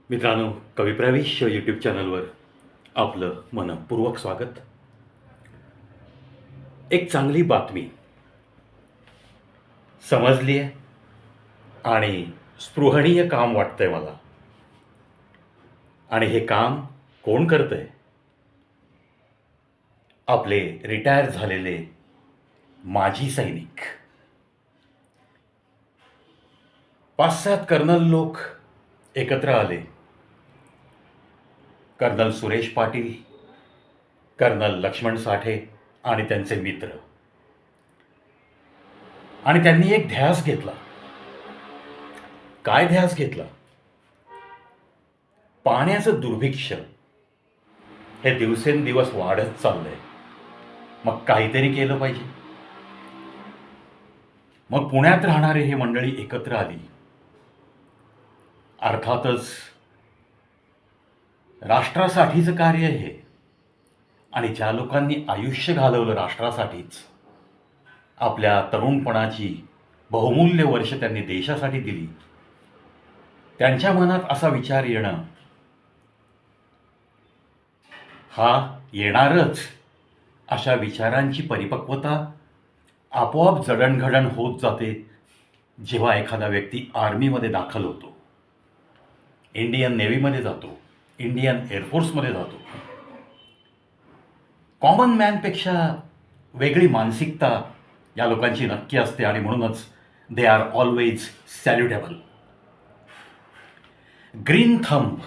मित्रांनो, कविप्रवेश यूट्यूब चॅनलवर आपलं मनपूर्वक स्वागत. एक चांगली बातमी समजली आहे आणि स्पृहणीय काम वाटतंय मला. आणि हे काम कोण करतंय? आपले रिटायर झालेले माजी सैनिक. 5-7 कर्नल लोक एकत्र आले. कर्नल सुरेश पाटील, कर्नल लक्ष्मण साठे आणि त्यांचे मित्र. आणि त्यांनी एक ध्यास घेतला. काय ध्यास घेतला? पाण्याचं दुर्भिक्ष्य हे दिवसेंदिवस वाढत चाललंय. मग काहीतरी केलं पाहिजे. मग पुण्यात राहणारे हे मंडळी एकत्र आली. अर्थातच राष्ट्रासाठीचं कार्य हे. आणि ज्या लोकांनी आयुष्य घालवलं राष्ट्रासाठीच, आपल्या तरुणपणाची बहुमूल्य वर्ष त्यांनी देशासाठी दिली, त्यांच्या मनात असा विचार येणं हा येणारच. अशा विचारांची परिपक्वता आपोआप जडणघडण होत जाते जेव्हा एखादा व्यक्ती आर्मीमध्ये दाखल होतो, इंडियन नेव्हीमध्ये जातो, इंडियन एअरफोर्समध्ये जातो. कॉमन मॅनपेक्षा वेगळी मानसिकता या लोकांची नक्की असते आणि म्हणूनच they are always salutable. Green thumb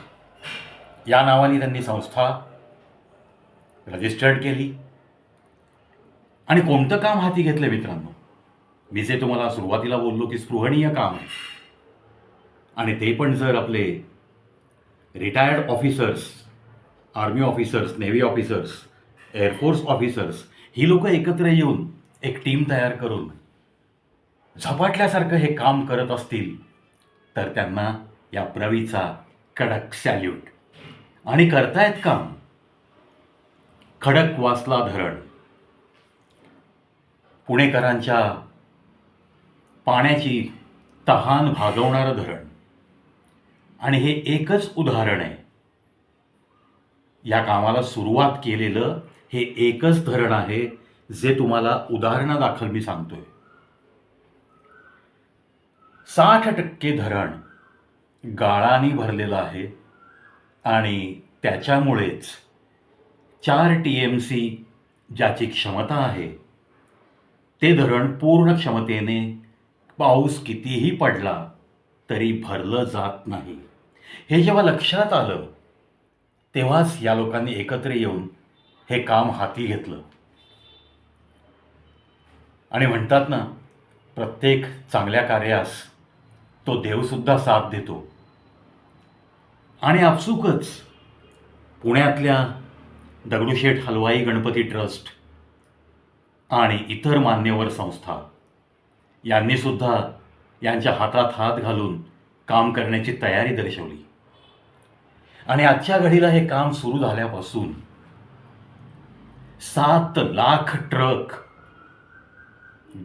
या नावाने त्यांनी संस्था रजिस्टर्ड केली. आणि कोणतं काम हाती घेतलं मित्रांनो? मी जे तुम्हाला सुरुवातीला बोललो की स्पृहणीय काम आहे. आणि ते पण जर आपले retired officers, army officers, navy officers, air force officers ही लोक एकत्र येऊन एक टीम तयार करून झपाटल्यासारखं हे काम करत असतील तर त्यांना या प्रवीचा कडक सॅल्यूट. आणि करतायत काम. खडकवासला धरण, पुणेकरांच्या पाण्याची तहान भागवणारं धरण. आणि हे एकच उदाहरण आहे. या कामाला सुरुवात केलेलं हे एकच धरण आहे जे तुम्हाला उदाहरणादाखल मी सांगतोय. 60% धरण गाळाने भरलेलं आहे आणि त्याच्यामुळेच 4 TMC ज्याची क्षमता आहे ते धरण पूर्ण क्षमतेने पाऊस कितीही पडला तरी भरलं जात नाही. हे जेव्हा लक्षात आलं तेव्हाच या लोकांनी एकत्र येऊन हे काम हाती घेतलं. आणि म्हणतात ना, प्रत्येक चांगल्या कार्यास तो देवसुद्धा साथ देतो. आणि आपसुकच पुण्यातल्या दगडूशेठ हलवाई गणपती ट्रस्ट आणि इतर मान्यवर संस्था यांनी सुद्धा यांच्या हातात हात घालून काम करण्याची तयारी दर्शवली. आणि आजच्या घडीला हे काम सुरू झाल्यापासून 7 लाख ट्रक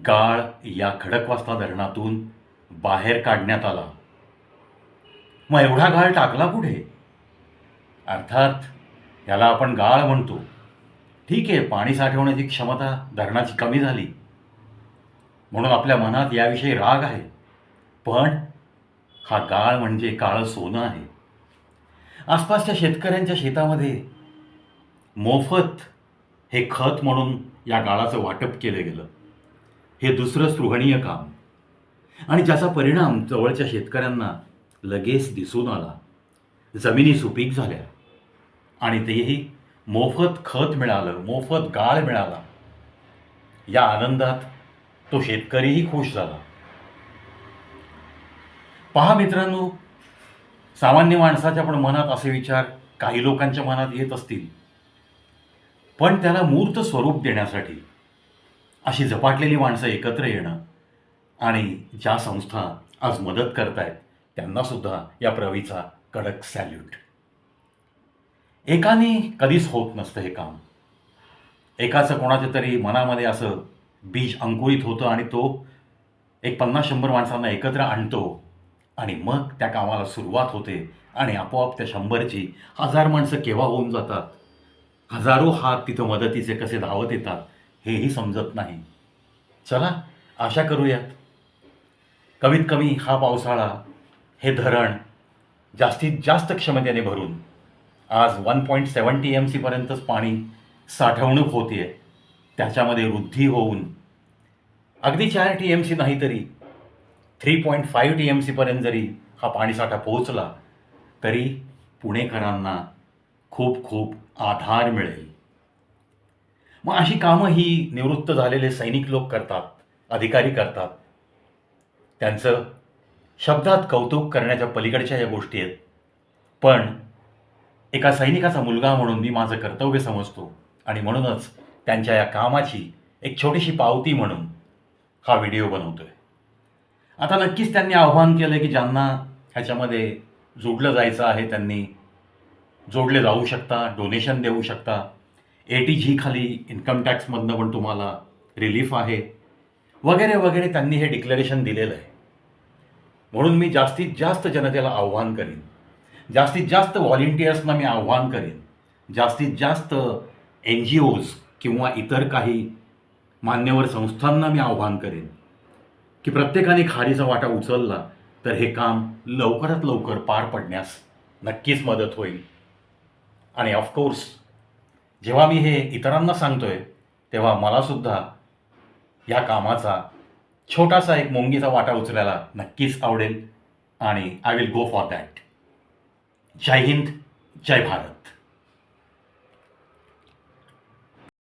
गाळ या खडकवासला धरणातून बाहेर काढण्यात आला. मग एवढा गाळ टाकला कुठे? अर्थात याला आपण गाळ म्हणतो. ठीक आहे, पाणी साठवण्याची क्षमता धरणाची कमी झाली म्हणून आपल्या मनात याविषयी राग आहे. पण हा गाळ म्हणजे काळं सोनं आहे. आसपासच्या शेतकऱ्यांच्या शेतामध्ये मोफत हे खत म्हणून या गाळाचं वाटप केलं गेलं. हे दुसरं स्पृहणीय काम. आणि ज्याचा परिणाम जवळच्या शेतकऱ्यांना लगेच दिसून आला. जमिनी सुपीक झाल्या आणि तेही मोफत खत मिळालं, मोफत गाळ मिळाला. या आनंदात तो शेतकरीही खुश झाला. पहा मित्रांनो, सामान्य माणसाच्या पण मनात असे विचार काही लोकांच्या मनात येत असतील. पण त्याला मूर्त स्वरूप देण्यासाठी अशी झपाटलेली माणसं एकत्र येणं आणि ज्या संस्था आज मदत करतायत त्यांनासुद्धा या प्रवीचा कडक सॅल्यूट. एकाने कधीच होत नसतं हे काम. एकाचं कोणाच्या तरी मनामध्ये असं बीज अंकुरित होतं आणि तो एक 50-100 माणसांना एकत्र आणतो आणि मग त्या कामाला सुरुवात होते आणि आपोआप त्या 100ची 1000 माणसं केव्हा होऊन जातात, हजारो हात तिथं मदतीचे कसे धावत येतात हेही समजत नाही. चला आशा करूयात कमीत कमी हा पावसाळा, हे धरण जास्तीत जास्त क्षमतेने भरून आज 1.7 TMC पर्यंतच पाणी साठवणूक होते आहे, त्याच्यामध्ये वृद्धी होऊन अगदी 4 TMC नाही तरी 3.5 TMC पर्यंत जरी हा पाणीसाठा पोहोचला तरी पुणेकरांना खूप खूप आधार मिळेल. मग अशी कामं ही निवृत्त झालेले सैनिक लोक करतात, अधिकारी करतात. त्यांचं शब्दात कौतुक करण्याच्या पलीकडच्या या गोष्टी आहेत. पण एका सैनिकाचा मुलगा म्हणून मी माझं कर्तव्य समजतो आणि म्हणूनच त्यांच्या या कामाची एक छोटीशी पावती म्हणून हा व्हिडिओ बनवतोय. आता नक्कीच त्यांनी आव्हान केलं की ज्यांना ह्याच्यामध्ये जोडलं जायचं आहे त्यांनी जोडले जाऊ शकता, डोनेशन देऊ शकता. ATG खाली इन्कम टॅक्समधनं पण तुम्हाला रिलीफ आहे, वगैरे वगैरे त्यांनी हे डिक्लेरेशन दिलेलं आहे. म्हणून मी जास्तीत जास्त जनतेला आव्हान करीन, जास्तीत जास्त व्हॉलिंटियर्सना मी आव्हान करीन, जास्तीत जास्त NGOज किंवा इतर काही मान्यवर संस्थांना मी आव्हान करेन की प्रत्येकाने खारीचा वाटा उचलला तर हे काम लवकरात लवकर पार पडण्यास नक्कीच मदत होईल. आणि ऑफकोर्स जेव्हा मी हे इतरांना सांगतोय तेव्हा मलासुद्धा या कामाचा छोटासा एक मुंगीचा वाटा उचलायला नक्कीच आवडेल आणि I will go for that. जय हिंद, जय भारत.